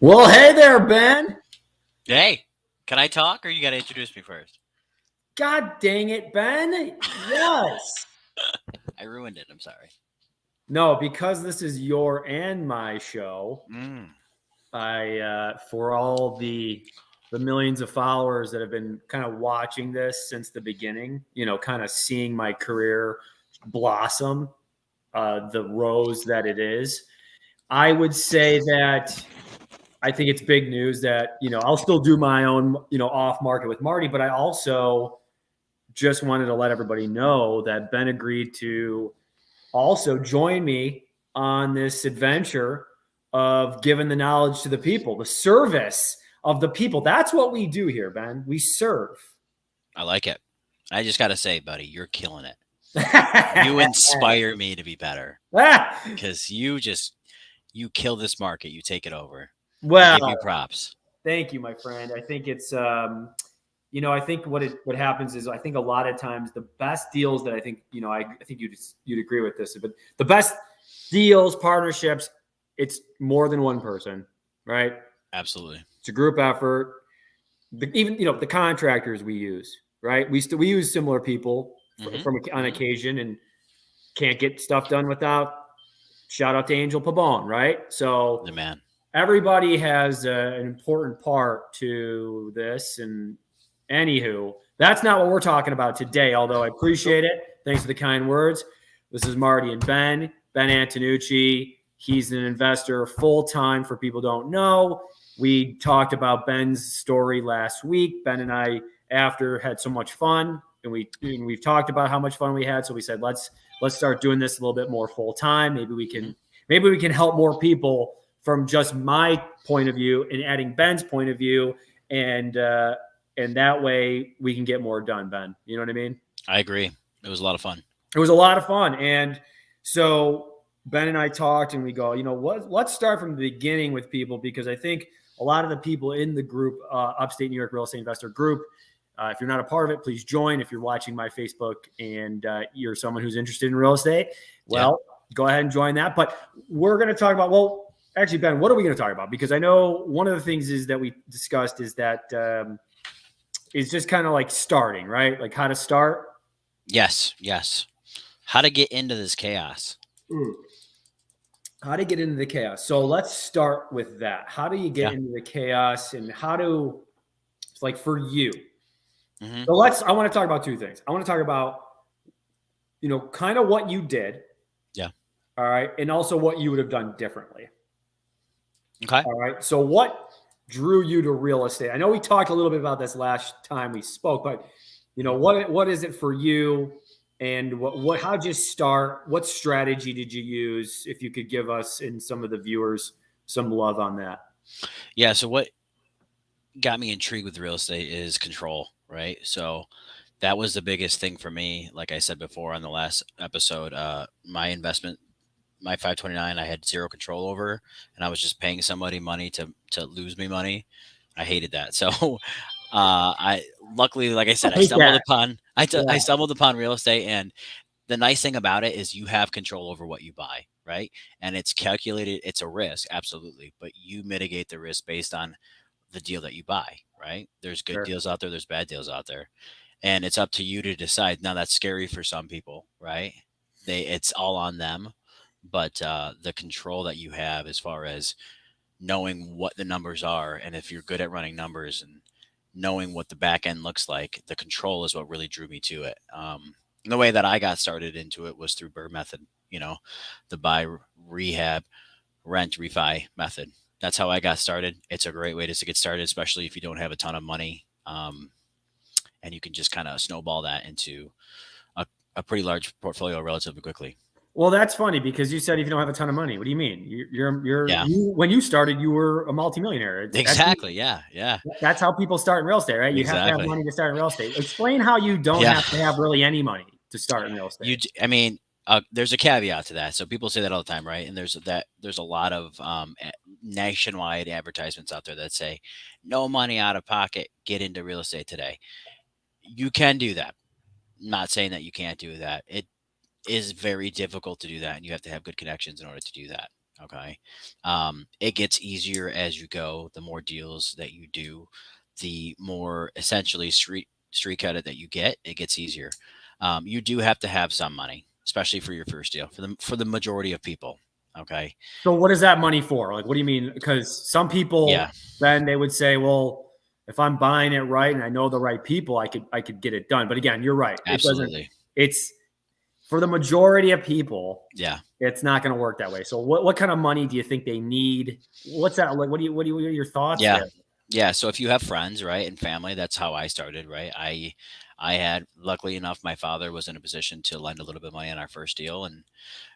Well, hey there, Ben. Hey, can I talk or you got to introduce me first? God dang it, Ben. Yes. I ruined it. I'm sorry. No, because this is your and my show. Mm. For all the millions of followers that have been kind of watching this since the beginning, kind of seeing my career blossom, the rose that it is. I would say that I think it's big news that I'll still do my own off market with Marty, but I also just wanted to let everybody know that Ben agreed to also join me on this adventure of giving the knowledge to the people, the service of the people. That's what we do here, Ben. We serve. I like it. I just got to say, buddy, you're killing it. You inspire me to be better because you kill this market. You take it over. I give you props. Thank you, my friend. I think it's I think what happens is I think a lot of times the best deals that I think I think you'd agree with this, but the best deals, partnerships, it's more than one person, right? Absolutely. It's a group effort. Even the contractors we use, right? We use similar people on occasion, and can't get stuff done without shout out to Angel Pabon, right? So the man. Everybody has an important part to this, and anywho, that's not what we're talking about today, although I appreciate it. Thanks for the kind words. This is Marty and Ben Antonucci. He's an investor full-time for people who don't know. We talked about Ben's story last week. Ben and I, after, had so much fun, and we've talked about how much fun we had. So we said, let's start doing this a little bit more full-time. Maybe we can help more people from just my point of view and adding Ben's point of view, and that way we can get more done, Ben. You know what I mean? I agree. It was a lot of fun. It was a lot of fun. And so Ben and I talked, and we go, let's start from the beginning with people, because I think a lot of the people in the group, Upstate New York Real Estate Investor Group, if you're not a part of it, please join. If you're watching my Facebook and you're someone who's interested in real estate, go ahead and join that. But we're going to talk about, actually, Ben, what are we going to talk about? Because I know one of the things is that we discussed is that it's just kind of like starting, right? Like how to start. Yes. How to get into this chaos. How to get into the chaos. So let's start with that. How do you get into the chaos, and like for you? Mm-hmm. So I want to talk about two things. I want to talk about, kind of what you did. Yeah. All right. And also what you would have done differently. Okay. All right. So what drew you to real estate? I know we talked a little bit about this last time we spoke, but what is it for you, and how'd you start? What strategy did you use? If you could give us and some of the viewers some love on that. Yeah. So what got me intrigued with real estate is control, right? So that was the biggest thing for me. Like I said before on the last episode, my investment, my 529, I had zero control over, and I was just paying somebody money to lose me money. I hated that. So I luckily, like I said, I stumbled upon real estate, and the nice thing about it is you have control over what you buy, right? And it's calculated. It's a risk, absolutely, but you mitigate the risk based on the deal that you buy, right? There's good deals out there. There's bad deals out there. And it's up to you to decide. Now that's scary for some people, right? It's all on them. But the control that you have as far as knowing what the numbers are, and if you're good at running numbers and knowing what the back end looks like, the control is what really drew me to it. The way that I got started into it was through BRRRR method, the buy, rehab, rent, refi method. That's how I got started. It's a great way to get started, especially if you don't have a ton of money. And you can just kind of snowball that into a pretty large portfolio relatively quickly. Well, that's funny, because you said if you don't have a ton of money, what do you mean? When you started, you were a multimillionaire. Exactly. Yeah. That's how people start in real estate, right? You have to have money to start in real estate. Explain how you don't have to have really any money to start in real estate. There's a caveat to that. So people say that all the time, right? And there's a lot of nationwide advertisements out there that say, no money out of pocket, get into real estate today. You can do that. I'm not saying that you can't do that. It is very difficult to do that, and you have to have good connections in order to do that. Okay. It gets easier as you go. The more deals that you do, the more essentially street credit that you get, it gets easier. You do have to have some money, especially for your first deal, for the majority of people. Okay. So what is that money for? Like, what do you mean? Because some people Yeah, then they would say, well, if I'm buying it right and I know the right people, I could get it done. But again, you're right. It doesn't. absolutely. It's for the majority of people. Yeah. It's not going to work that way. So what kind of money do you think they need? What's that like? What are your thoughts Yeah. there? Yeah. So if you have friends, right, and family, that's how I started, right? I had, luckily enough, my father was in a position to lend a little bit of money on our first deal, and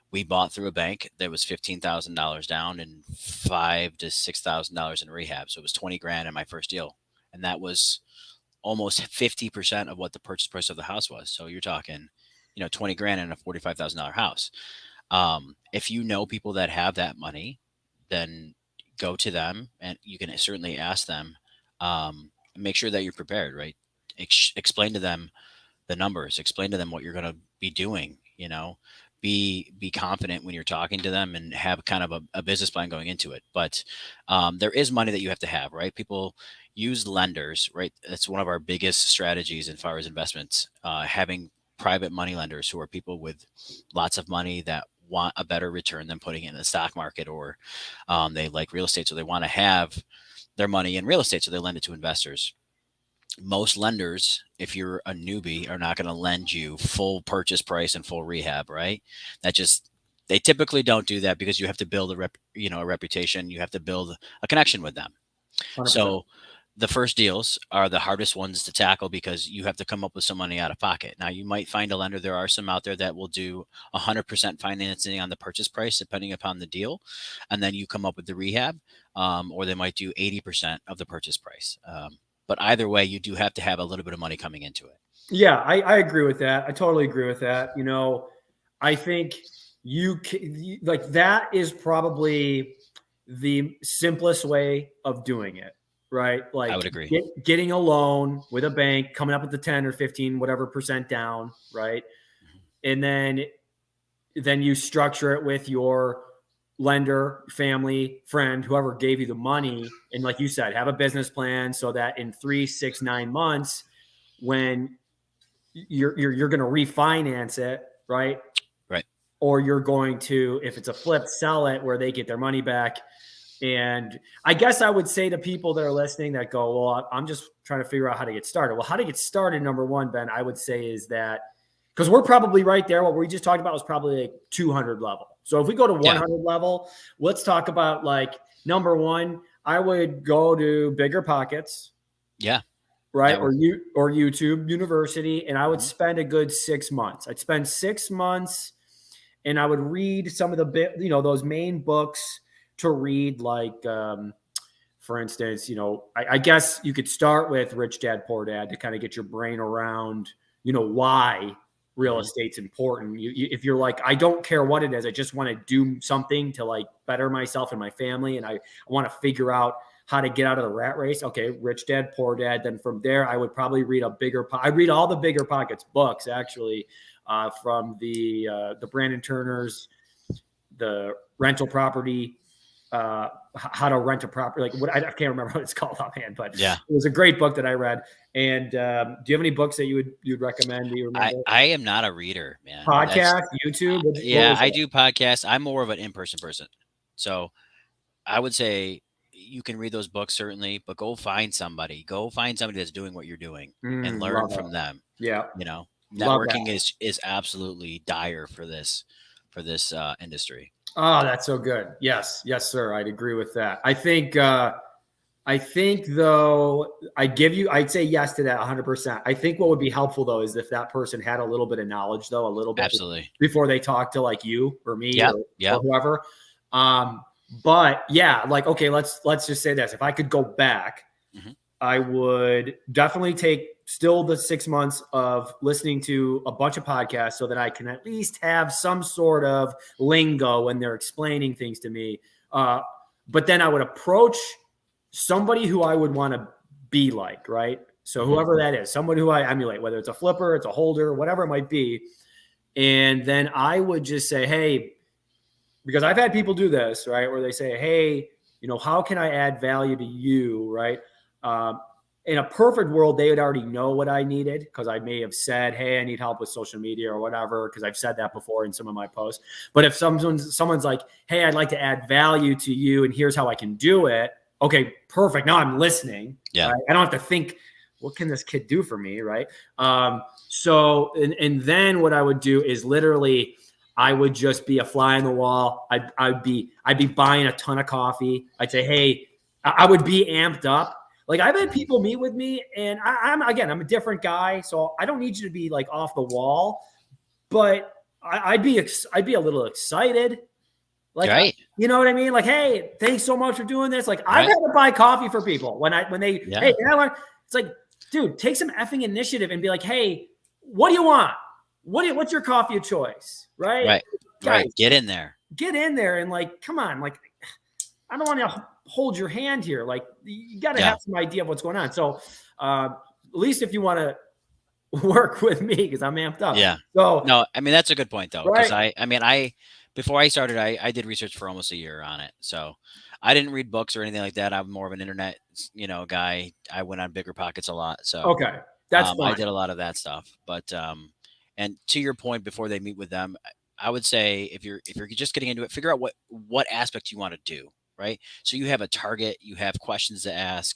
we bought through a bank that was $15,000 down and $5,000 to $6,000 in rehab. So it was 20 grand in my first deal. And that was almost 50% of what the purchase price of the house was. So you're talking, 20 grand in a $45,000 house. If you know people that have that money, then go to them and you can certainly ask them. Make sure that you're prepared, right? Explain to them the numbers, explain to them what you're going to be doing, be confident when you're talking to them and have kind of a business plan going into it. But there is money that you have to have, right? People use lenders, right? That's one of our biggest strategies as far as investments, having private money lenders who are people with lots of money that want a better return than putting it in the stock market, or they like real estate, so they want to have their money in real estate, so they lend it to investors. Most lenders, if you're a newbie, are not going to lend you full purchase price and full rehab, right? That just They typically don't do that because you have to build a reputation. You have to build a connection with them. 100%. So the first deals are the hardest ones to tackle because you have to come up with some money out of pocket. Now you might find a lender. There are some out there that will do 100% financing on the purchase price, depending upon the deal, and then you come up with the rehab, or they might do 80% of the purchase price. But either way, you do have to have a little bit of money coming into it. Yeah, I agree with that. I totally agree with that. I think like that is probably the simplest way of doing it, right? I Like would agree. getting a loan with a bank, coming up with the 10 or 15, whatever percent down, right? Mhm. And then you structure it with your lender, family, friend, whoever gave you the money. And like you said, have a business plan so that in 3, 6, 9 months, when you're going to refinance it, right? Right. Or you're going to, if it's a flip, sell it where they get their money back. And I guess I would say to people that are listening that go, well, I'm just trying to figure out how to get started. Well, how to get started, number one, Ben, I would say is that because we're probably right there. What we just talked about was probably like 200 level. So if we go to Yeah. 100 level, let's talk about like number one, I would go to Bigger Pockets. Yeah. Right. Network. Or YouTube University. And I would Mhm. spend a good 6 months. I'd spend 6 months and I would read some of those main books to read, like, for instance, I guess you could start with Rich Dad, Poor Dad to kind of get your brain around, why real Mhm. estate's important. If you're like, I don't care what it is, I just want to do something to like better myself and my family. And I want to figure out how to get out of the rat race. Okay. Rich Dad, Poor Dad. Then from there, I would probably read I read all the Bigger Pockets books, actually, from the Brandon Turners, the rental property, how to rent a property. Like what I can't remember what it's called offhand, but Yeah. it was a great book that I read. And do you have any books that you'd recommend? Do you remember? I am not a reader, man. Podcast, YouTube. What Yeah, was I that? do podcasts. I'm more of an in-person person. So I would say you can read those books certainly, but go find somebody. Go find somebody that's doing what you're doing and learn Love from that. them. Yeah, love that. Networking is absolutely dire for this industry. Oh, that's so good. Yes, yes, sir. I'd agree with that. I think though, I'd say yes to that 100%. I think what would be helpful though is if that person had a little bit of knowledge though, a little bit Absolutely. before they talk to like you or me Yeah. or Yeah. whoever. But yeah, like, okay, let's just say this. If I could go back, Mhm. I would definitely take still the 6 months of listening to a bunch of podcasts so that I can at least have some sort of lingo when they're explaining things to me. But then I would approach somebody who I would want to be like, right? So Mhm. whoever that is, someone who I emulate, whether it's a flipper, it's a holder, whatever it might be. And then I would just say, hey, because I've had people do this, right? Where they say, hey, how can I add value to you, right? In a perfect world, they would already know what I needed because I may have said, hey, I need help with social media or whatever, because I've said that before in some of my posts. But if someone's like, hey, I'd like to add value to you and here's how I can do it. Okay, perfect. Now I'm listening. Yeah. Right? I don't have to think, what can this kid do for me, right? So then what I would do is literally I would just be a fly on the wall. I'd be buying a ton of coffee. I'd say, hey, I would be amped up. Like I've had people meet with me, and I'm a different guy, so I don't need you to be like off the wall, but I'd be a little excited. Like, right. You know what I mean? Like, hey, thanks so much for doing this. Like, I've had to buy coffee for people when they, hey, it's like, dude, take some effing initiative and be like, hey, what do you want? What's your coffee of choice? Right. Right. Guys, right. Get in there and like, come on. Like, I don't want to hold your hand here. Like, you got to have some idea of what's going on. So, at least if you want to work with me, because I'm amped up. Yeah. So, no, I mean, that's a good point though. Right. Because before I started, I did research for almost a year on it. So I didn't read books or anything like that. I'm more of an internet, guy. I went on Bigger Pockets a lot. So okay, that's fine. I did a lot of that stuff. But and to your point, before they meet with them, I would say if you're just getting into it, figure out what aspect you want to do. Right. So you have a target, you have questions to ask.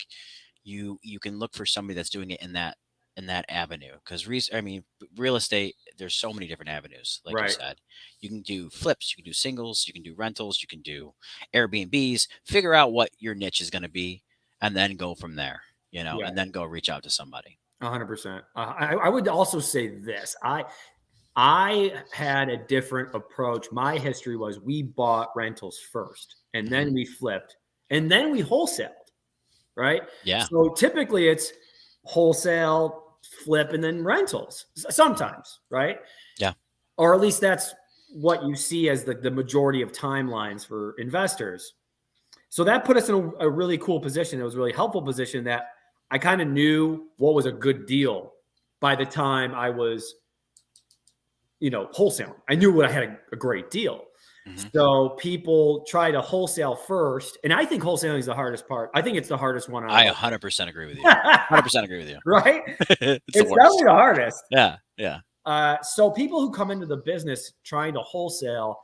You can look for somebody that's doing it in that avenue, because real estate, there's so many different avenues. Like you said, you can do flips, you can do singles, you can do rentals, you can do Airbnbs. Figure out what your niche is going to be, and then go from there. And then go reach out to somebody. 100%. I would also say this. I had a different approach. My history was we bought rentals first, and then we flipped, and then we wholesaled. Right. Yeah. So typically it's wholesale, flip, and then rentals sometimes. Right. Yeah. Or at least that's what you see as the majority of timelines for investors. So that put us in a really cool position. It was a really helpful position that I kind of knew what was a good deal by the time I was, wholesaling. I knew what I had a great deal. Mm-hmm. So people try to wholesale first. And I think wholesaling is the hardest part. I think it's the hardest one. I 100% agree with you. 100% agree with you. Right? It's definitely the hardest. Yeah. Yeah. So people who come into the business trying to wholesale,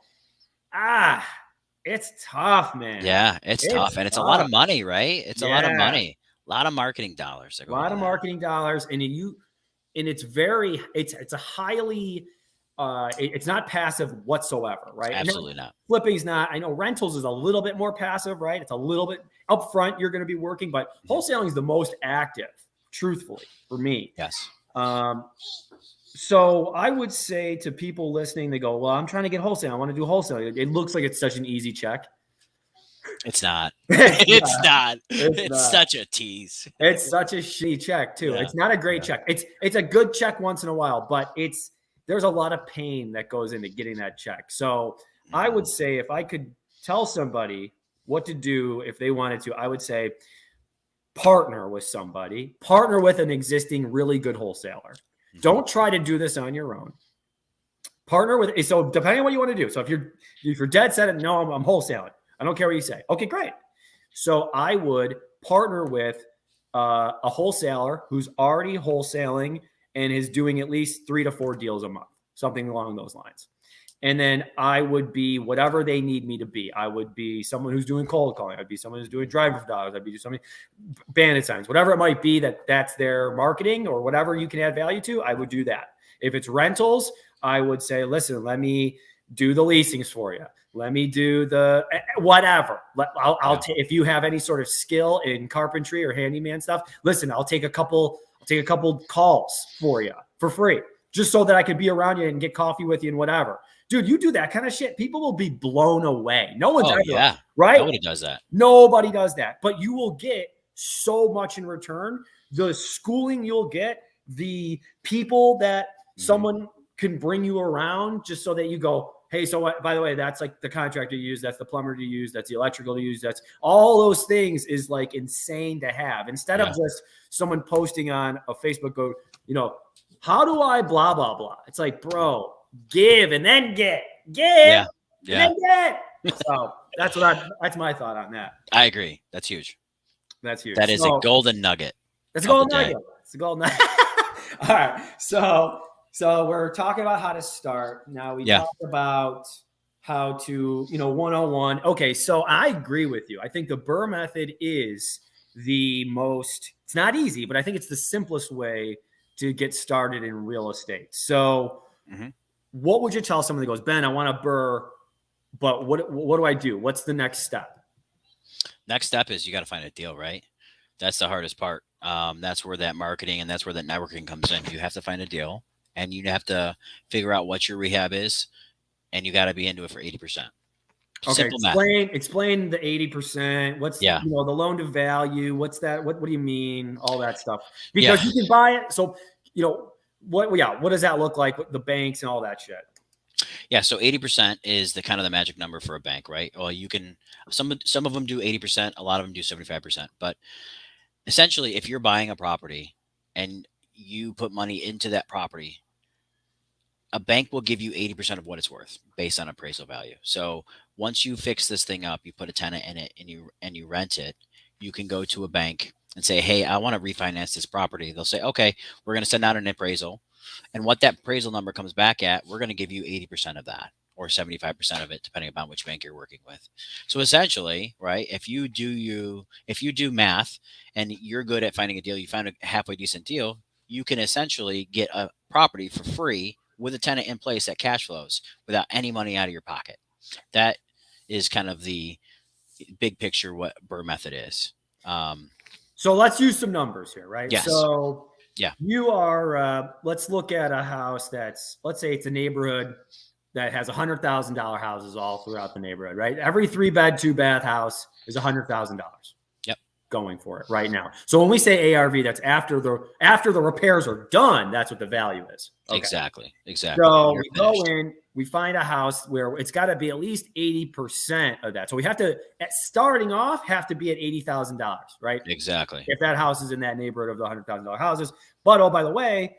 it's tough, man. Yeah, it's tough. And it's a lot of money, right? It's a lot of money. A lot of marketing dollars. A lot of marketing dollars. And it's a highly, it's not passive whatsoever, right? Absolutely not. Flipping's not. I know rentals is a little bit more passive, right? It's a little bit upfront. You're going to be working, but wholesaling is the most active, truthfully, for me. Yes. So I would say to people listening, they go, well, I'm trying to get wholesale. I want to do wholesale. It looks like it's such an easy check. It's not. It's not. It's such a tease. It's such a shitty check too. Yeah. It's not a great check. It's a good check once in a while, but there's a lot of pain that goes into getting that check. So I would say if I could tell somebody what to do if they wanted to, I would say partner with somebody, partner with an existing really good wholesaler. Don't try to do this on your own. Partner with, so depending on what you want to do. So if you're dead set, no, I'm wholesaling. I don't care what you say. Okay, great. So I would partner with a wholesaler who's already wholesaling and is doing at least 3 to 4 deals a month, something along those lines. And then I would be whatever they need me to be. I would be someone who's doing cold calling. I'd be someone who's doing driver dollars. I'd be something, bandit signs, whatever it might be that's their marketing or whatever you can add value to. I would do that. If it's rentals, I would say, listen, let me do the leasings for you. Let me do the whatever. I'll take, if you have any sort of skill in carpentry or handyman stuff, listen, I'll take a couple calls for you for free, just so that I could be around you and get coffee with you and whatever. Dude, you do that kind of shit, people will be blown away. No one's ever, right? Nobody does that. Nobody does that. But you will get so much in return. The schooling you'll get, the people that someone can bring you around just so that you go, hey, so what, by the way, that's like the contractor you use, that's the plumber to use, that's the electrical to use, that's all those things is like insane to have. Instead of just someone posting on a Facebook, go, how do I blah, blah, blah. It's like, bro, give and then get, and then get. So that's my thought on that. I agree. That's huge. That's huge. That is a golden nugget. It's a of the golden day. nugget. It's a golden nugget. All right. So we're talking about how to start. Now we talked about how to, 101. Okay. So I agree with you. I think the Burr method is the most, it's not easy, but I think it's the simplest way to get started in real estate. So what would you tell someone that goes, Ben, I want a Burr, but what do I do? What's the next step? Next step is you got to find a deal, right? That's the hardest part. That's where that marketing and that's where that networking comes in. You have to find a deal and you have to figure out what your rehab is, and you got to be into it for 80%. Okay, explain the 80%. What's the loan to value? What's that? What do you mean? All that stuff. Because you can buy it. So, what does that look like with the banks and all that shit? Yeah, so 80% is the kind of the magic number for a bank, right? Well, you can some of them do 80%, a lot of them do 75%. But essentially, if you're buying a property and you put money into that property, a bank will give you 80% of what it's worth based on appraisal value. So once you fix this thing up, you put a tenant in it and you rent it, you can go to a bank and say, hey, I want to refinance this property. They'll say, okay, we're going to send out an appraisal. And what that appraisal number comes back at, we're going to give you 80% of that or 75% of it, depending upon which bank you're working with. So essentially, right, if you do math and you're good at finding a deal, you find a halfway decent deal, you can essentially get a property for free with a tenant in place that cash flows without any money out of your pocket. That is kind of the big picture what Burr method is. So let's use some numbers here, right? Yes. So you are, let's look at a house let's say it's a neighborhood that has $100,000 houses all throughout the neighborhood, right? Every 3-bed, 2-bath house is $100,000. Yep. Going for it right now. So when we say ARV, that's after the repairs are done, that's what the value is. Okay. Exactly. So we go in, we find a house where it's got to be at least 80% of that. So we have to, at starting off, have to be at $80,000, right? Exactly. If that house is in that neighborhood of the $100,000 houses. But oh, by the way,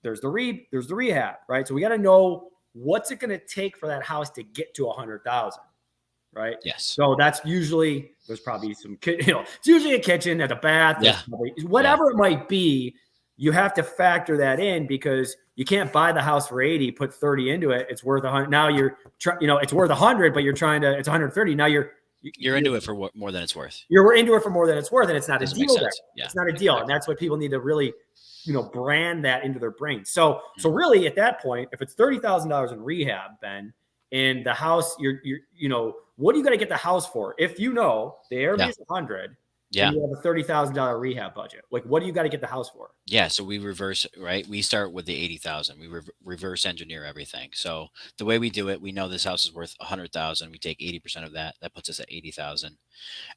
there's the rehab, right? So we got to know what's it going to take for that house to get to 100,000, right? Yes. So that's usually, there's probably some, it's usually a kitchen and a bath, whatever it might be. You have to factor that in because you can't buy the house for 80, put 30 into it. It's worth 100. Now it's worth 100, but it's 130. Now you're into it for more than it's worth. You're into it for more than it's worth, and it's not a deal there. Yeah, it's not a deal, and that's what people need to really, brand that into their brain. So really, at that point, if it's $30,000 in rehab, Ben, and the house, what do you got to get the house for? If the ARV is 100. Yeah. And you have a $30,000 rehab budget. Like, what do you got to get the house for? Yeah. So we reverse, right? We start with the 80,000. We reverse engineer everything. So the way we do it, we know this house is worth 100,000. We take 80% of that. That puts us at 80,000.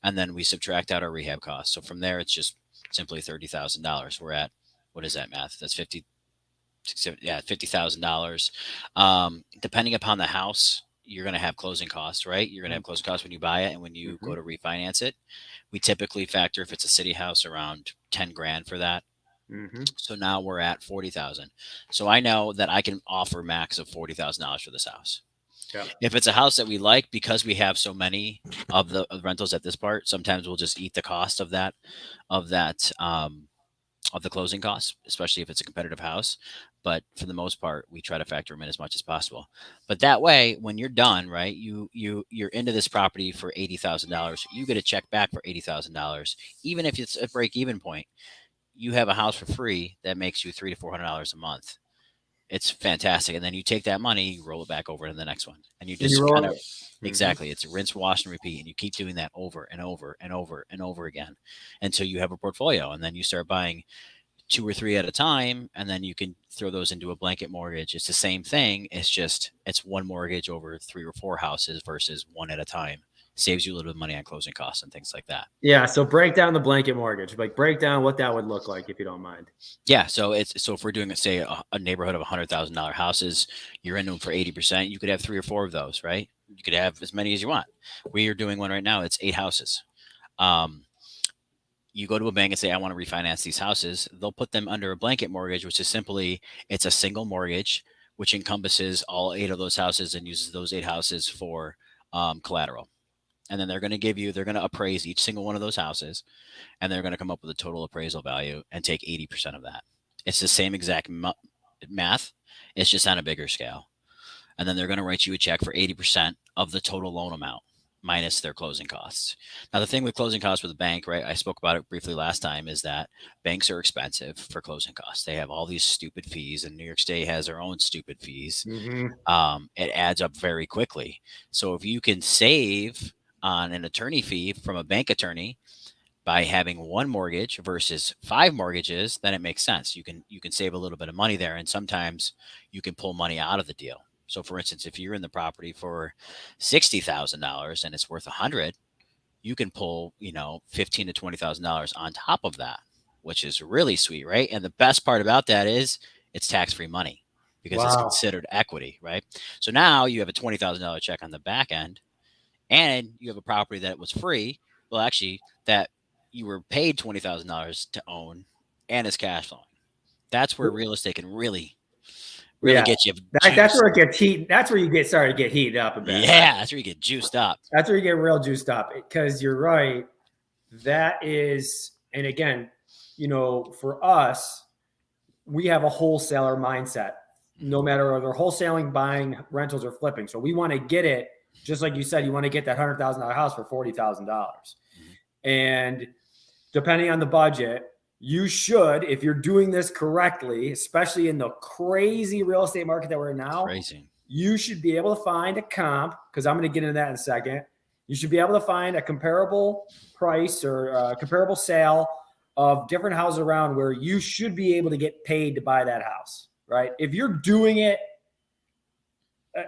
And then we subtract out our rehab costs. So from there, it's just simply $30,000. We're at, what is that math? That's $50,000. Depending upon the house, you're going to have closing costs, right? You're going to have closing costs when you buy it and when you go to refinance it. We typically factor, if it's a city house, around 10 grand for that. So now we're at 40,000. So I know that I can offer max of $40,000 for this house. Yeah. If it's a house that we like, because we have so many of the rentals at this part, sometimes we'll just eat the cost of the closing costs, especially if it's a competitive house. But for the most part, we try to factor them in as much as possible. But that way, when you're done, right, you're into this property for $80,000. You get a check back for $80,000. Even if it's a break-even point, you have a house for free that makes you $300 to $400 a month. It's fantastic. And then you take that money, you roll it back over to the next one, and you just kind of exactly. It's rinse, wash, and repeat, and you keep doing that over and over and over and over again until you have a portfolio, and then you start buying 2 or 3 at a time, and then you can throw those into a blanket mortgage. It's the same thing. It's one mortgage over 3 or 4 houses versus one at a time. Saves you a little bit of money on closing costs and things like that. Yeah. So break down the blanket mortgage, like break down what that would look like if you don't mind. Yeah. So if we're doing, say, a neighborhood of $100,000 houses, you're in them for 80%. You could have 3 or 4 of those, right? You could have as many as you want. We are doing one right now. It's 8 houses. You go to a bank and say, I want to refinance these houses. They'll put them under a blanket mortgage, which is simply, it's a single mortgage, which encompasses all 8 of those houses and uses those 8 houses for collateral. And then they're going to appraise each single one of those houses, and they're going to come up with a total appraisal value and take 80% of that. It's the same exact math. It's just on a bigger scale. And then they're going to write you a check for 80% of the total loan amount minus their closing costs. Now, the thing with closing costs with a bank, right? I spoke about it briefly last time, is that banks are expensive for closing costs. They have all these stupid fees, and New York State has their own stupid fees. It adds up very quickly. So if you can save on an attorney fee from a bank attorney by having one mortgage versus 5 mortgages, then it makes sense. You can save a little bit of money there, and sometimes you can pull money out of the deal. So, for instance, if you're in the property for $60,000 and it's worth $100,000, you can pull $15,000 to $20,000 on top of that, which is really sweet, right? And the best part about that is it's tax-free money because it's considered equity, right? So now you have a $20,000 check on the back end, and you have a property that was free. Well, actually, that you were paid $20,000 to own, and it's cash flowing. That's where real estate can really get you. That's where it gets heat. That's where you get started to get heated up a bit. Yeah, that's where you get juiced up. That's where you get real juiced up, because you're right. That is, and again, for us, we have a wholesaler mindset. No matter whether they're wholesaling, buying, rentals, or flipping. So we want to get it, just like you said, you want to get that $100,000 house for $40,000. And depending on the budget, you should, if you're doing this correctly, especially in the crazy real estate market that we're in now, you should be able to find a comp, because I'm going to get into that in a second. You should be able to find a comparable price or a comparable sale of different houses around where you should be able to get paid to buy that house, right? If you're doing it,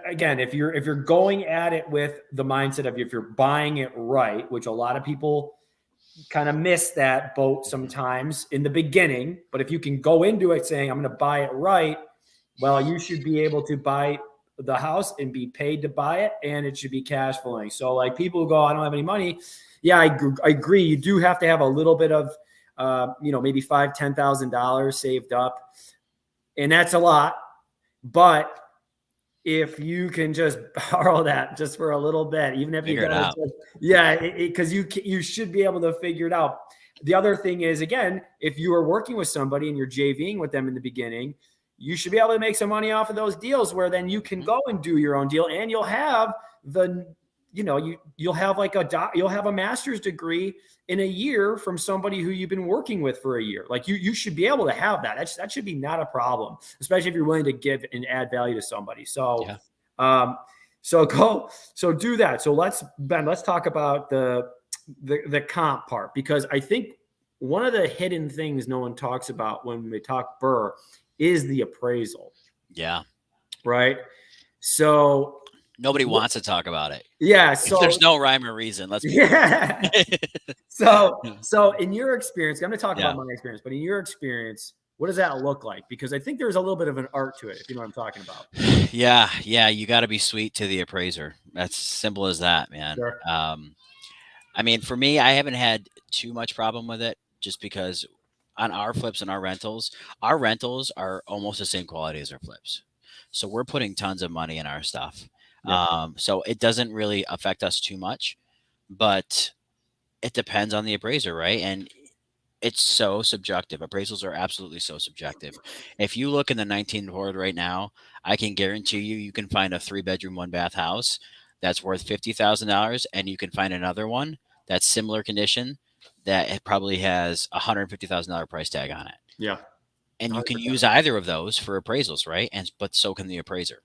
again, if you're going at it with the mindset of if you're buying it right, which a lot of people kind of miss that boat sometimes in the beginning. But if you can go into it saying, I'm going to buy it right, well, you should be able to buy the house and be paid to buy it, and it should be cash flowing. So like people who go, I don't have any money. Yeah, I agree. You do have to have a little bit of, maybe $5,000, $10,000 saved up. And that's a lot. But if you can just borrow that just for a little bit, even if figure it out. Because you should be able to figure it out. The other thing is, again, if you are working with somebody and you're JVing with them in the beginning, you should be able to make some money off of those deals, where then you can go and do your own deal, and you'll have you'll have you'll have a master's degree in a year from somebody who you've been working with for a year. Like you should be able to have that. That should be not a problem, especially if you're willing to give and add value to somebody. So, so do that. So Ben, let's talk about the comp part, because I think one of the hidden things no one talks about when we talk BRRRR is the appraisal. Yeah. Right. So nobody wants to talk about it. Yeah. So there's no rhyme or reason. Let's So in your experience, I'm going to talk about my experience, but in your experience, what does that look like? Because I think there's a little bit of an art to it, if you know what I'm talking about. Yeah. You got to be sweet to the appraiser. That's simple as that, man. Sure. I mean, for me, I haven't had too much problem with it, just because on our flips and our rentals are almost the same quality as our flips. So we're putting tons of money in our stuff. So it doesn't really affect us too much, but it depends on the appraiser, right? And it's so subjective. Appraisals are absolutely so subjective. If you look in the 19th ward right now, I can guarantee you can find a 3-bedroom, 1-bath house that's worth $50,000, and you can find another one that's similar condition that it probably has a $150,000 price tag on it. Yeah. And you can use either of those for appraisals, right? But so can the appraiser.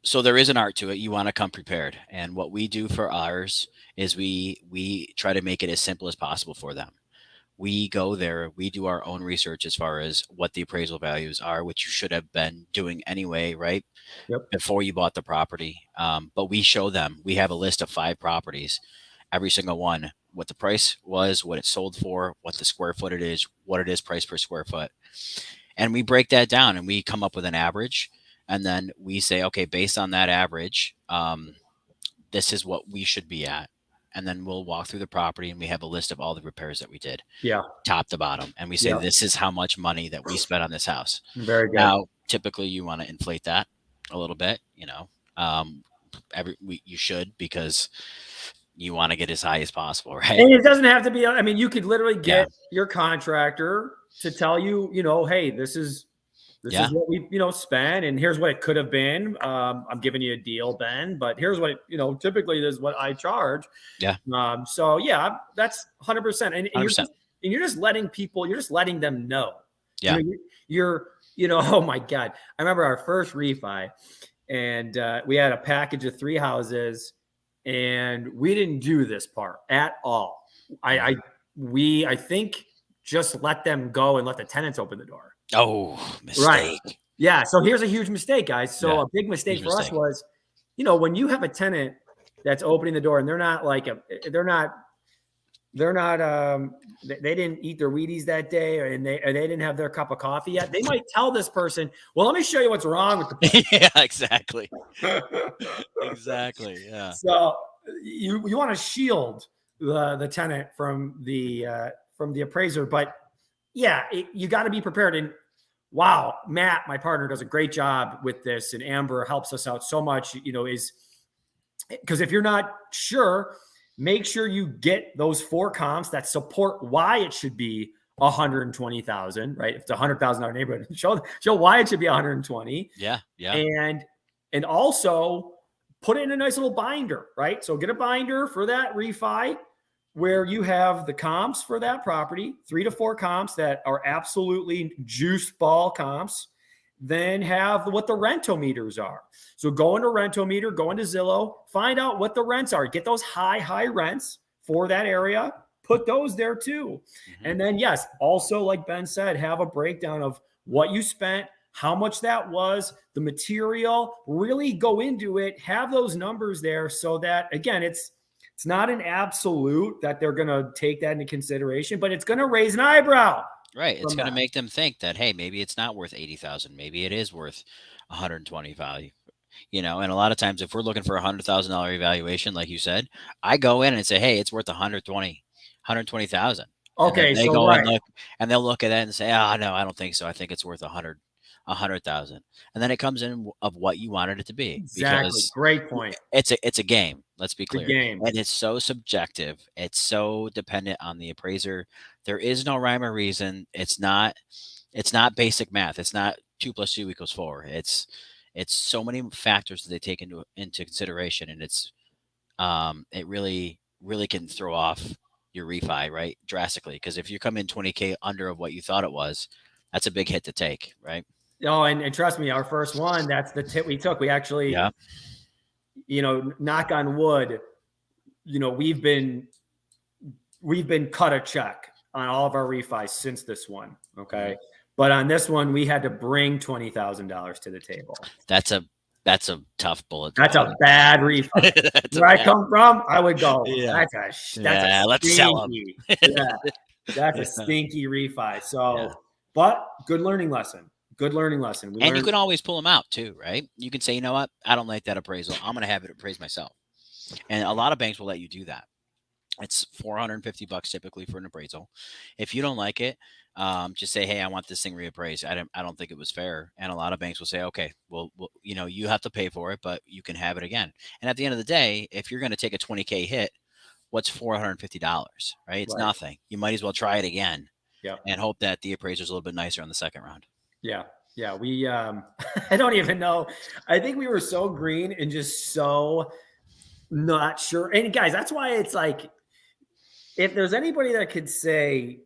So there is an art to it. You want to come prepared. And what we do for ours is we try to make it as simple as possible for them. We go there, we do our own research as far as what the appraisal values are, which you should have been doing anyway, right? Yep. Before you bought the property. But we show them, we have a list of 5 properties, every single one, what the price was, what it sold for, what the square foot it is, what it is price per square foot. And we break that down and we come up with an average. And then we say, okay, based on that average, this is what we should be at. And then we'll walk through the property and we have a list of all the repairs that we did. Yeah. Top to bottom. And we say, this is how much money that we spent on this house. Very good. Now, typically you want to inflate that a little bit, you should, because you want to get as high as possible, right? And it doesn't have to be. I mean, you could literally Yeah. get your contractor to tell you, hey, this is Yeah. what we, spent, and here's what it could have been. I'm giving you a deal, Ben, but here's what typically this is what I charge. Yeah. So yeah, that's 100%. And 100%. you're just letting people, you're just letting them know. Yeah. You're oh my God. I remember our first refi, and we had a package of 3 houses, and we didn't do this part at all. I think just let them go and let the tenants open the door. Oh, mistake. Right. Yeah. So here's a huge mistake, guys. So a big mistake for us was, when you have a tenant that's opening the door and they're not like they didn't eat their Wheaties that day, and they didn't have their cup of coffee yet. They might tell this person, well, let me show you what's wrong with the place. Yeah, exactly. Exactly. Yeah. So you want to shield the tenant from the appraiser, but yeah, you got to be prepared. And wow, Matt, my partner, does a great job with this, and Amber helps us out so much, is because if you're not sure, make sure you get those 4 comps that support why it should be 120,000, right? If it's $100,000 neighborhood, show why it should be 120. Yeah. Yeah. And also put it in a nice little binder, right? So get a binder for that refi where you have the comps for that property, 3 to 4 comps that are absolutely juice ball comps. Then have what the rentometers are. So go into rentometer, go into Zillow, find out what the rents are. Get those high rents for that area. Put those there too. Mm-hmm. And then, yes, also, like Ben said, have a breakdown of what you spent, how much that was, the material. Really go into it. Have those numbers there so that, again, it's not an absolute that they're going to take that into consideration, but it's going to raise an eyebrow. Right. It's going to make them think that, hey, maybe it's not worth 80,000. Maybe it is worth 120 value. And a lot of times if we're looking for $100,000 evaluation, like you said, I go in and say, hey, it's worth 120,000. Okay. They go and look, and they'll look at that and say, oh, no, I don't think so. I think it's worth 100,000. And then it comes in of what you wanted it to be. Exactly. Because great point. It's a game. Let's be clear. Game. And it's so subjective. It's so dependent on the appraiser. There is no rhyme or reason. It's not basic math. It's not 2 + 2 = 4. It's so many factors that they take into consideration, and it's it really can throw off your refi, right, drastically. Because if you come in 20K under of what you thought it was, that's a big hit to take, right? Oh, and trust me, our first one, that's the tip we took. We actually, knock on wood, we've been cut a check on all of our refis since this one. Okay. Mm-hmm. But on this one, we had to bring $20,000 to the table. That's a tough bullet. That's a bad refi. Where I come from, I would go, let's sell them. That's a stinky refi. So, but good learning lesson. And you can always pull them out too, right? You can say, you know what? I don't like that appraisal. I'm going to have it appraised myself. And a lot of banks will let you do that. It's $450 typically for an appraisal. If you don't like it, just say, hey, I want this thing reappraised. I don't think it was fair. And a lot of banks will say, okay, well, you have to pay for it, but you can have it again. And at the end of the day, if you're going to take a 20K hit, what's $450, right? It's nothing. You might as well try it again and hope that the appraiser's a little bit nicer on the second round. Yeah. We, I don't even know. I think we were so green and just so not sure. And guys, that's why it's like, if there's anybody that could say,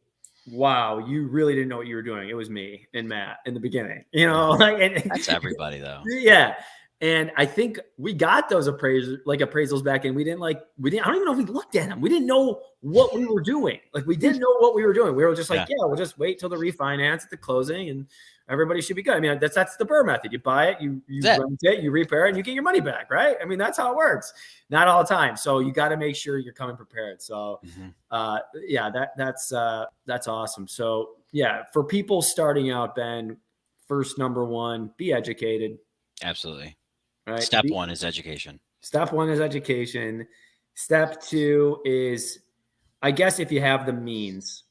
wow, you really didn't know what you were doing, it was me and Matt in the beginning, that's everybody though. Yeah. And I think we got those appraisals back, and we didn't, I don't even know if we looked at them. We didn't know what we were doing. We didn't know what we were doing. We were just like, we'll just wait till the refinance at the closing and everybody should be good. I mean, that's the Burr method. You buy it, you rent it, you repair it, and you get your money back, right? I mean, that's how it works. Not all the time. So you got to make sure you're coming prepared. So that's awesome. So for people starting out, Ben, first, number one, be educated. Absolutely. Right. Step 1 is education. Step 2 is, I guess, if you have the means,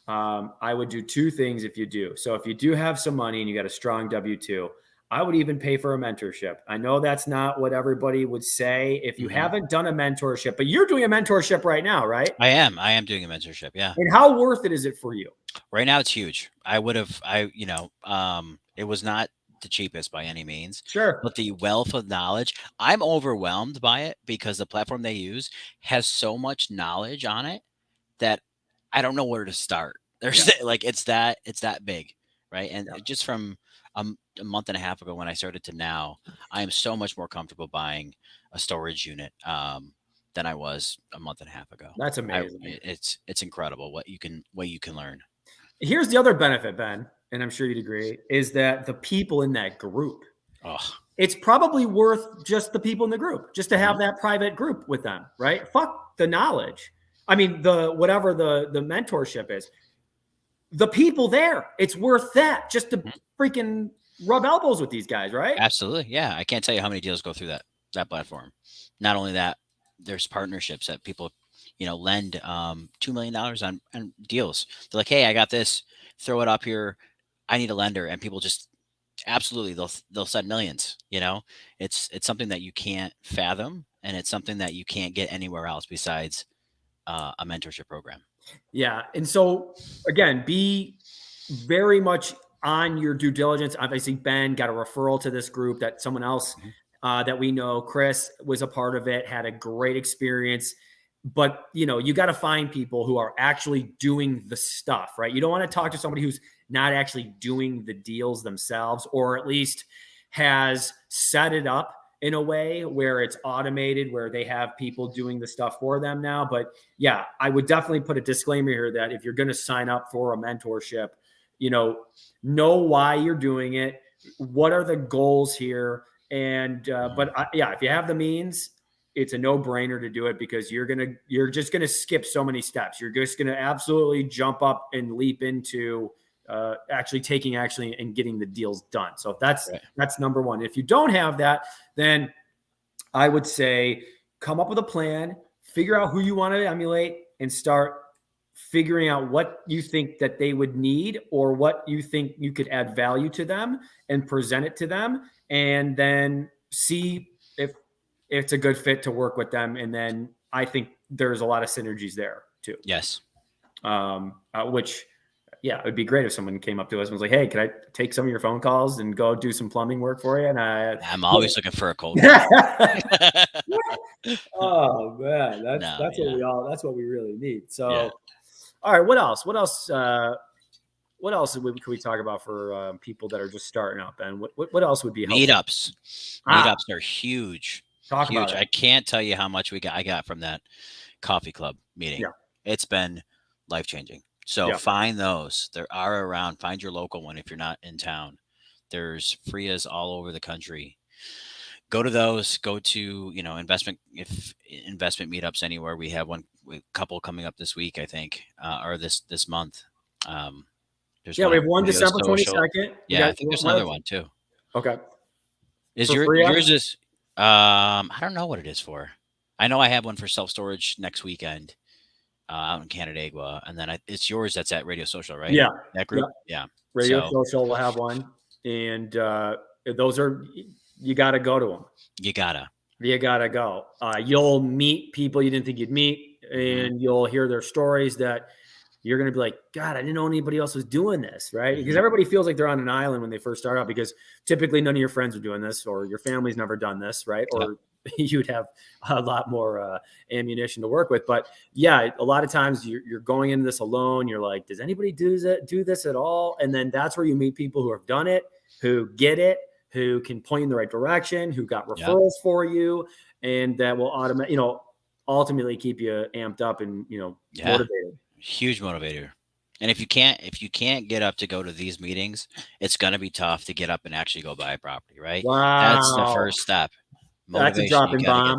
I would do 2 things if you do. So if you do have some money and you got a strong W-2, I would even pay for a mentorship. I know that's not what everybody would say if you haven't done a mentorship, but you're doing a mentorship right now, right? I am doing a mentorship. Yeah. And how worth it is it for you? Right now it's huge. It was not the cheapest by any means, Sure. but the wealth of knowledge, I'm overwhelmed by it because the platform they use has so much knowledge on it that I don't know where to start. There's like it's that big, right? And just from a month and a half ago when I started to now, I am so much more comfortable buying a storage unit than I was a month and a half ago. That's amazing. It's incredible what you can learn. Here's the other benefit, Ben, and I'm sure you'd agree, is that the people in that group, it's probably worth just the people in the group, just to have that private group with them, right? Fuck the knowledge. I mean, whatever the mentorship is, the people there, it's worth that just to freaking rub elbows with these guys, right? Absolutely. Yeah. I can't tell you how many deals go through that platform. Not only that, there's partnerships that people, lend $2 million on deals. They're like, hey, I got this, throw it up here. I need a lender. And people just absolutely, they'll send millions, it's something that you can't fathom. And it's something that you can't get anywhere else besides a mentorship program. Yeah. And so again, be very much on your due diligence. Obviously, Ben got a referral to this group that someone else that we know, Chris, was a part of it, had a great experience. But, you got to find people who are actually doing the stuff, right? You don't want to talk to somebody who's not actually doing the deals themselves, or at least has set it up in a way where it's automated, where they have people doing the stuff for them now. But yeah, I would definitely put a disclaimer here that if you're going to sign up for a mentorship, know why you're doing it. What are the goals here? And, if you have the means, it's a no-brainer to do it, because you're just going to skip so many steps. You're just going to absolutely jump up and leap into actually taking action and getting the deals done. So that's number one. If you don't have that, then I would say come up with a plan, figure out who you want to emulate, and start figuring out what you think that they would need, or what you think you could add value to them, and present it to them, and then see if it's a good fit to work with them. And then I think there's a lot of synergies there too. Yes. It would be great if someone came up to us and was like, hey, can I take some of your phone calls and go do some plumbing work for you? And I'm always looking for a cold. Oh man, that's what we really need. So, all right, what else? What else can we talk about for people that are just starting out, Ben? What else would be helpful? Meetups are huge. Talk about it. I can't tell you how much I got from that coffee club meeting. Yeah. It's been life-changing. So find those. There are around. Find your local one if you're not in town. There's FRIAs all over the country. Go to those. Go to investment meetups anywhere. We have a couple coming up this week, I think, or this month. We have one December 22nd. Yeah, I think there's another one too. Okay. Yours is? I don't know what it is for. I know I have one for self-storage next weekend. Out in Canandaigua, and then it's yours that's at Radio Social, right? Yeah. That group? Yeah. Radio Social will have one. And those are, you got to go to them. You got to go. You'll meet people you didn't think you'd meet, and you'll hear their stories that you're going to be like, God, I didn't know anybody else was doing this, right? Because everybody feels like they're on an island when they first start out, because typically none of your friends are doing this, or your family's never done this, right? Or you'd have a lot more ammunition to work with. But yeah, a lot of times you're going into this alone. You're like, does anybody do this at all? And then that's where you meet people who have done it, who get it, who can point you in the right direction, who got referrals for you, and that will ultimately keep you amped up and motivated. Huge motivator. And if you can't get up to go to these meetings, it's going to be tough to get up and actually go buy a property, right? Wow. That's the first step. That's a dropping bomb.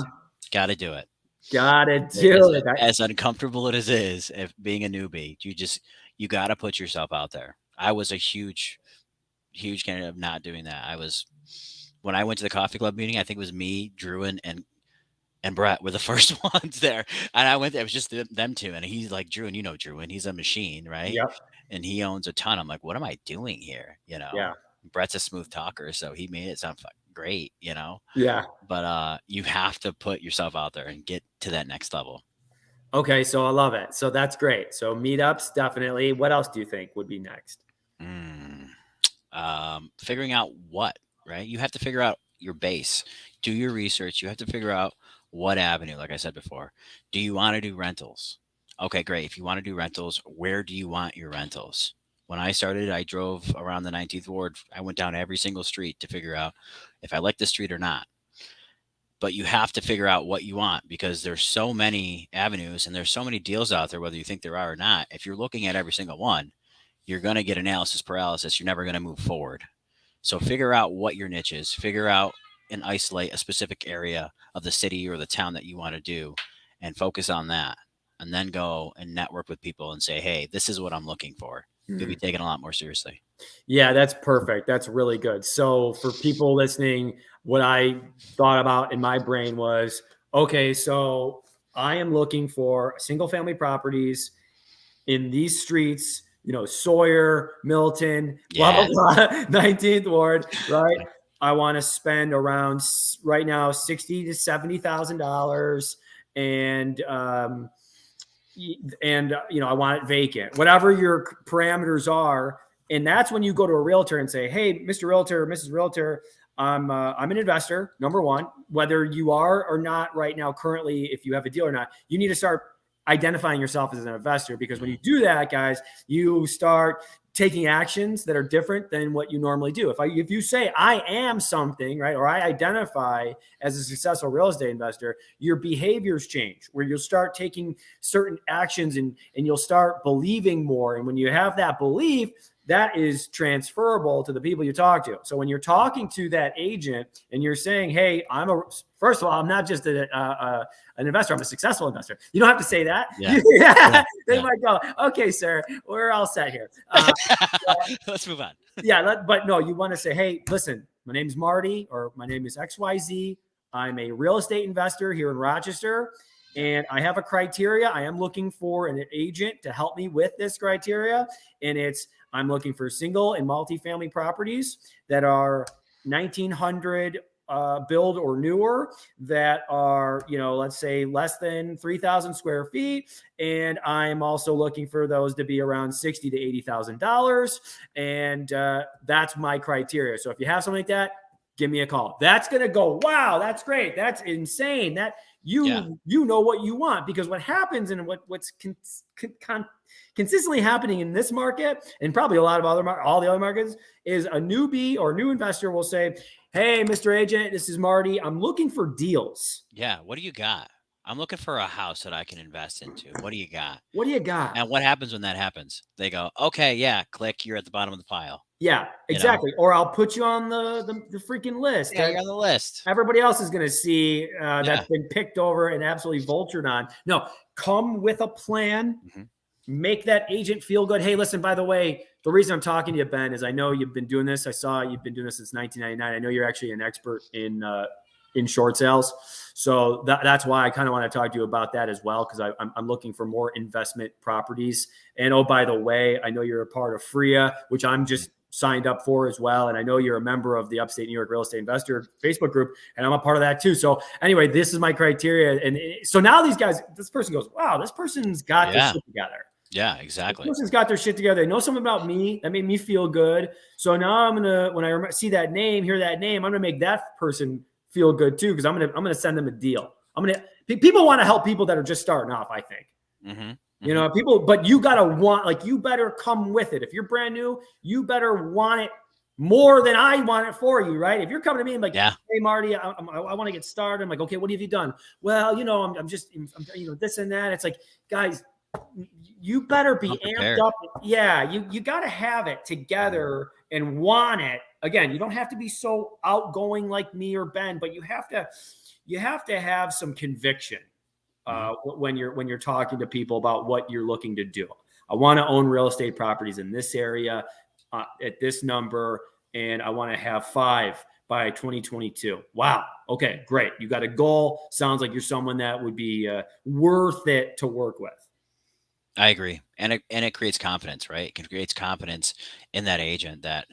Got to do it. Got to do it. As uncomfortable as it is, if being a newbie, you got to put yourself out there. I was a huge candidate of not doing that. When I went to the coffee club meeting, I think it was me, Drew, and Brett were the first ones there. And I went there, it was just them two. And he's like, Drew, and Drew, and he's a machine, right? Yep. And he owns a ton. I'm like, what am I doing here? Yeah. Brett's a smooth talker, so he made it sound great, Yeah. but you have to put yourself out there and get to that next level. Okay, so I love it. So that's great. So meetups, definitely. What else do you think would be next? Figuring out what, right? You have to figure out your base, do your research. You have to figure out what avenue, like I said before. Do you want to do rentals? Okay, great. If you want to do rentals, where do you want your rentals? When I started, I drove around the 19th ward. I went down every single street to figure out if I like the street or not. But you have to figure out what you want, because there's so many avenues and there's so many deals out there, whether you think there are or not. If you're looking at every single one, you're going to get analysis paralysis. You're never going to move forward. So figure out what your niche is, figure out and isolate a specific area of the city or the town that you want to do, and focus on that. And then go and network with people and say, hey, this is what I'm looking for. You'll be taken a lot more seriously. Yeah, that's perfect. That's really good. So for people listening, what I thought about in my brain was, okay, so I am looking for single family properties in these streets, Sawyer, Milton, blah, blah, blah, 19th Ward, right? I want to spend around right now $60,000 to $70,000, and I want it vacant, whatever your parameters are. And that's when you go to a realtor and say, hey, Mr. Realtor, Mrs. Realtor, I'm an investor. Number one, whether you are or not right now, currently, if you have a deal or not, you need to start identifying yourself as an investor, because when you do that, guys, you start taking actions that are different than what you normally do. If you say I am something, right, or I identify as a successful real estate investor, your behaviors change, where you'll start taking certain actions and you'll start believing more. And when you have that belief, that is transferable to the people you talk to. So when you're talking to that agent and you're saying, hey, first of all, I'm not just an investor, I'm a successful investor. You don't have to say that. Yeah. They might go, okay, sir, we're all set here. Let's move on. But no, you want to say, hey, listen, my name is Marty, or my name is XYZ. I'm a real estate investor here in Rochester, and I have a criteria. I am looking for an agent to help me with this criteria. And I'm looking for single and multifamily properties that are 1900 build or newer, that are, let's say less than 3,000 square feet. And I'm also looking for those to be around $60,000 to $80,000. And that's my criteria. So if you have something like that, give me a call. That's going to go, wow, that's great. That's insane. That you know what you want, because what happens and what's consistently happening in this market, and probably a lot of all the other markets, is a newbie or new investor will say, hey, Mr. Agent, this is Marty. I'm looking for deals. Yeah. What do you got? I'm looking for a house that I can invest into. What do you got? What do you got? And what happens when that happens? They go, okay, yeah, click. You're at the bottom of the pile. Yeah, exactly. Or I'll put you on the freaking list. Yeah, you're on the list. Everybody else is going to see that's been picked over and absolutely vultured on. No, come with a plan. Mm-hmm. Make that agent feel good. Hey, listen, by the way, the reason I'm talking to you, Ben, is I know you've been doing this. I saw you've been doing this since 1999. I know you're actually an expert in short sales. So that's why I kind of want to talk to you about that as well, because I'm looking for more investment properties. And oh, by the way, I know you're a part of FRIA, which I'm just signed up for as well. And I know you're a member of the Upstate New York Real Estate Investor Facebook group, and I'm a part of that too. So anyway, this is my criteria. And so now this person goes, wow, this person's got this shit together. Yeah, exactly. This person's got their shit together. They know something about me that made me feel good. So now when I see that name, hear that name, I'm going to make that person feel good too, because I'm going to send them a deal. People want to help people that are just starting off, I think. Mm-hmm. People, but you got to you better come with it. If you're brand new, you better want it more than I want it for you, right? If you're coming to me and like, hey, Marty, I want to get started. I'm like, okay, what have you done? Well, I'm this and that. It's like, guys, you better be amped up. Yeah, you got to have it together and want it. Again, you don't have to be so outgoing like me or Ben, but you have to have some conviction when you're talking to people about what you're looking to do. I want to own real estate properties in this area at this number, and I want to have 5 by 2022. Wow. Okay, great. You got a goal. Sounds like you're someone that would be worth it to work with. I agree. And it creates confidence, right? It creates confidence in that agent that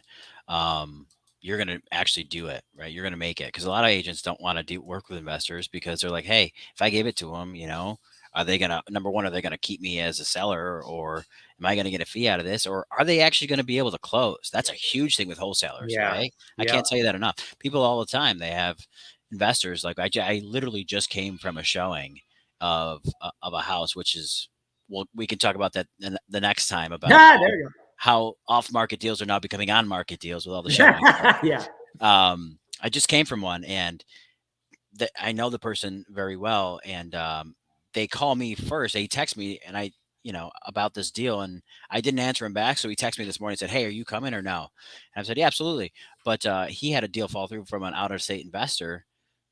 you're going to actually do it, right? You're going to make it, because a lot of agents don't want to work with investors because they're like, hey, if I gave it to them, are they going to, number one, are they going to keep me as a seller, or am I going to get a fee out of this, or are they actually going to be able to close? That's a huge thing with wholesalers, Yeah. right? I Yeah. can't tell you that enough. People all the time, they have investors. Like I literally just came from a showing of a house, which is, well, we can talk about that the next time, about There you how off-market deals are now becoming on-market deals with all the go. showings. Yeah. I just came from one, and I know the person very well, and they call me first. They text me, and about this deal, and I didn't answer him back. So he texted me this morning and said, "Hey, are you coming or no?" And I said, "Yeah, absolutely." But he had a deal fall through from an out-of-state investor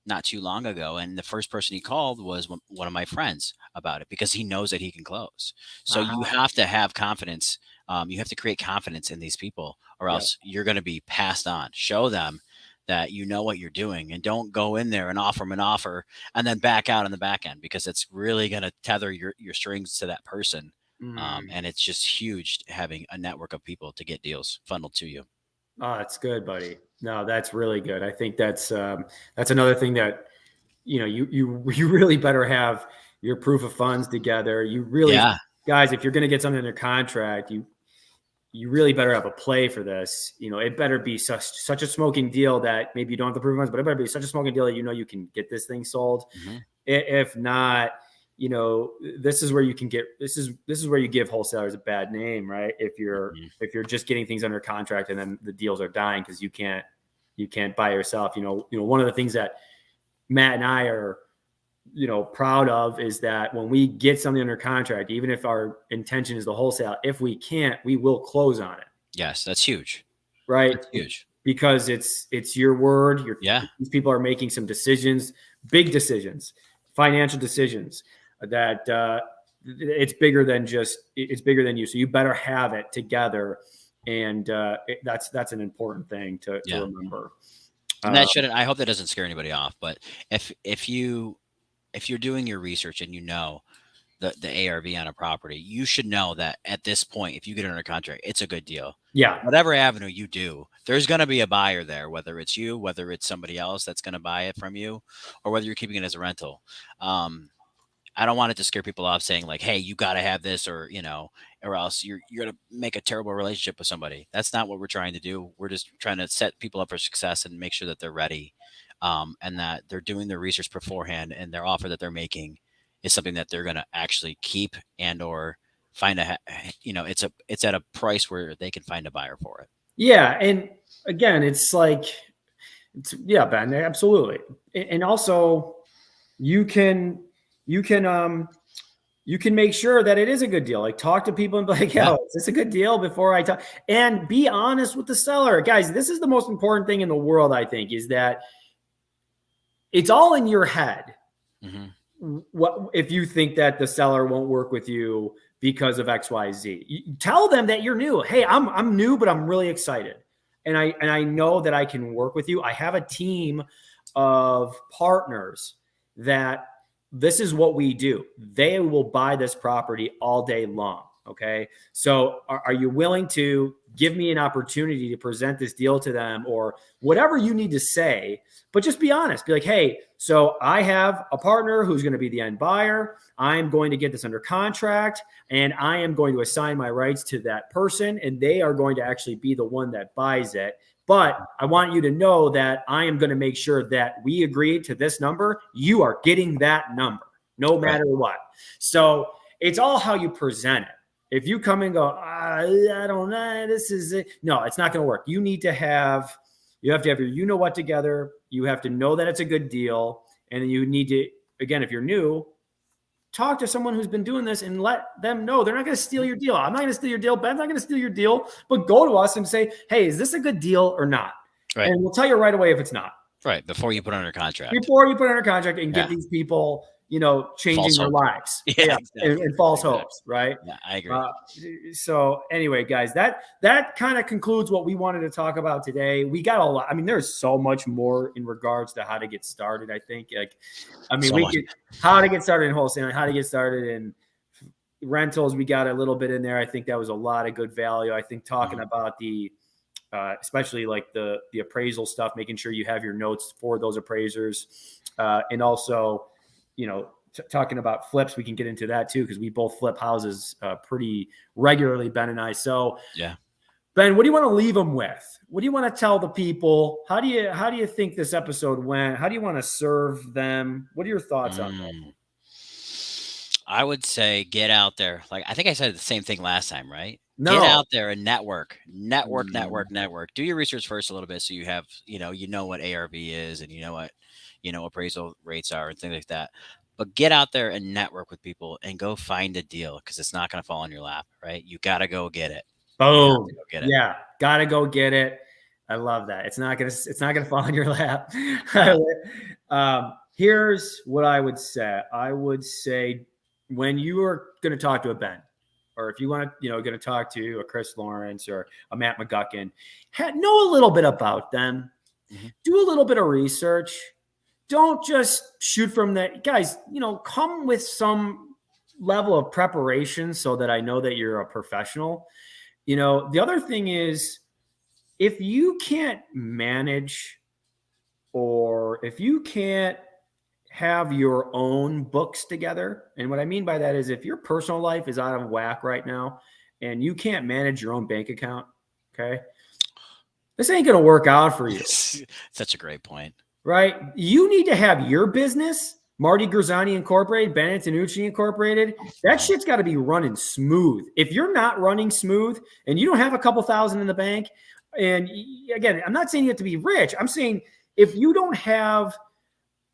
not too long ago, and the first person he called was one of my friends about it, because he knows that he can close. So you have to have confidence. You have to create confidence in these people, or else you're going to be passed on. Show them that you know what you're doing, and don't go in there and offer them an offer and then back out on the back end, because it's really going to tether your strings to that person. And it's just huge having a network of people to get deals funneled to you. Oh, that's good, buddy. No, that's really good. I think that's another thing that, you really better have your proof of funds together. You really, guys, if you're going to get something under contract, you really better have a play for this. It better be such a smoking deal that maybe you don't have the proof of funds, but it better be such a smoking deal that you can get this thing sold. If not, this is where you can get, this is where you give wholesalers a bad name, right? If you're just getting things under contract and then the deals are dying because you can't buy yourself. One of the things that Matt and I are, proud of is that when we get something under contract, even if our intention is the wholesale, if we can't, we will close on it. Yes, that's huge. Right? That's huge. Because it's your word. These people are making some decisions, big decisions, financial decisions that it's bigger than you. So you better have it together. And that's an important thing to remember. And that shouldn't, I hope that doesn't scare anybody off, but if you're doing your research and the ARV on a property, you should know that at this point, if you get under contract, it's a good deal. Yeah. Whatever avenue you do, there's going to be a buyer there, whether it's you, whether it's somebody else that's going to buy it from you, or whether you're keeping it as a rental. I don't want it to scare people off saying like, hey, you got to have this, or else you're going to make a terrible relationship with somebody. That's not what we're trying to do. We're just trying to set people up for success and make sure that they're ready, and that they're doing their research beforehand, and their offer that they're making is something that they're going to actually keep, and or find it's at a price where they can find a buyer for it. Yeah. And again, Ben, absolutely. And also you can make sure that it is a good deal. Like, talk to people and be like, is this a good deal before I talk? And be honest with the seller. Guys, this is the most important thing in the world, I think, is that it's all in your head. What if you think that the seller won't work with you because of XYZ? You tell them that you're new. Hey, I'm new, but I'm really excited. And I know that I can work with you. I have a team of partners that this is what we do. They will buy this property all day long. Okay. So are you willing to give me an opportunity to present this deal to them, or whatever you need to say, but just be honest. Be like, hey, so I have a partner who's going to be the end buyer. I'm going to get this under contract, and I am going to assign my rights to that person, and they are going to actually be the one that buys it. But I want you to know that I am going to make sure that we agree to this number. You are getting that number no matter what. So it's all how you present it. If you come and go, I don't know, this is it. No, it's not going to work. You have to have your what together. You have to know that it's a good deal. And then you need to, again, if you're new, talk to someone who's been doing this and let them know they're not going to steal your deal. I'm not going to steal your deal. Ben's not going to steal your deal. But go to us and say, hey, is this a good deal or not? Right. And we'll tell you right away if it's not. Right. Before you put under contract. Before you put under contract and get these people, changing their lives. Exactly. And false hopes, right? Yeah, I agree. So anyway, guys, that kind of concludes what we wanted to talk about today. We got a lot. I mean, there's so much more in regards to how to get started. I think, how to get started in wholesaling, how to get started in rentals. We got a little bit in there. I think that was a lot of good value. I think talking about the especially like the appraisal stuff, making sure you have your notes for those appraisers. And also, talking about flips, we can get into that too, because we both flip houses pretty regularly, Ben and I. So yeah. Ben, what do you want to leave them with? What do you want to tell the people? How do you think this episode went? How do you want to serve them? What are your thoughts on that? I would say get out there. Like, I think I said the same thing last time, right? No. Get out there and network. Do your research first a little bit, so you have, you know what ARV is, and you know what, appraisal rates are and things like that. But get out there and network with people and go find a deal, because it's not going to fall in your lap, right? You got to go get it. Boom. Yeah, gotta go get it. I love that. It's not gonna fall in your lap. Here's what I would say. I would say, when you are going to talk to a Ben, or if you want to, going to talk to a Chris Lawrence or a Matt McGuckin, know a little bit about them. Mm-hmm. Do a little bit of research. Don't just shoot from the guys. Come with some level of preparation so that I know that you're a professional. The other thing is, if you can't manage, or if you can't have your own books together, and what I mean by that is, if your personal life is out of whack right now and you can't manage your own bank account, okay, this ain't going to work out for you. Such a great point. Right? You need to have your business, Marty Grisani Incorporated, Ben Antonucci Incorporated. That shit's got to be running smooth. If you're not running smooth and you don't have a couple thousand in the bank, and again, I'm not saying you have to be rich. I'm saying if you don't have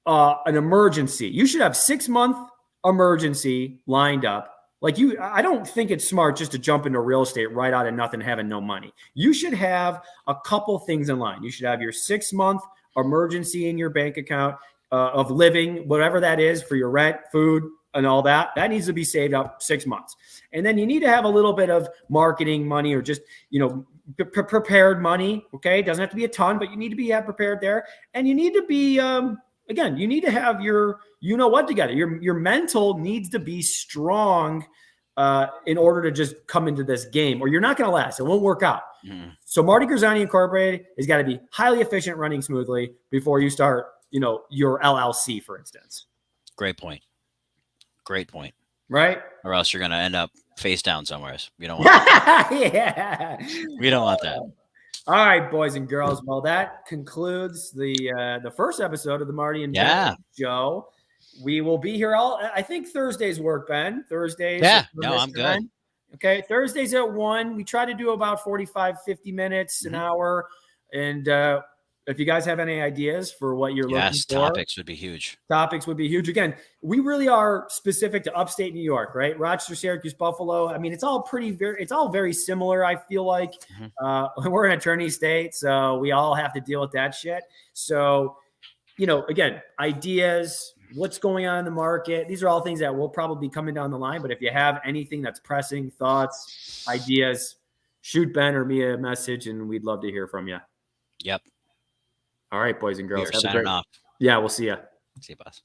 an emergency, you should have 6-month emergency lined up. I don't think it's smart just to jump into real estate right out of nothing, having no money. You should have a couple things in line. You should have your 6-month emergency in your bank account. Of living, whatever that is, for your rent, food, and all that needs to be saved up 6 months. And then you need to have a little bit of marketing money, or just, prepared money. Okay. It doesn't have to be a ton, but you need to be prepared there. And you need to be, again, you need to have your, what together. Your mental needs to be strong in order to just come into this game, or you're not going to last. It won't work out. Mm. So Marty Grisani Incorporated has got to be highly efficient, running smoothly before you start, your LLC, for instance. Great point. Right? Or else you're going to end up face down somewhere. We don't want that. Yeah. We don't want that. All right, boys and girls. Well, that concludes the first episode of the Marty and Ben show. We will be here I think Thursdays work, Ben. Thursdays. Yeah. No, I'm good. Okay. Thursdays at 1. We try to do about 45, 50 minutes, an hour. And, if you guys have any ideas for what you're looking for, topics would be huge. Again, we really are specific to upstate New York, right? Rochester, Syracuse, Buffalo. I mean, it's all very similar. I feel like we're an attorney state, so we all have to deal with that shit. So, again, ideas, what's going on in the market. These are all things that will probably be coming down the line. But if you have anything that's pressing, thoughts, ideas, shoot Ben or me a message, and we'd love to hear from you. Yep. All right, boys and girls. Signing off. Yeah, we'll see you. See you, boss.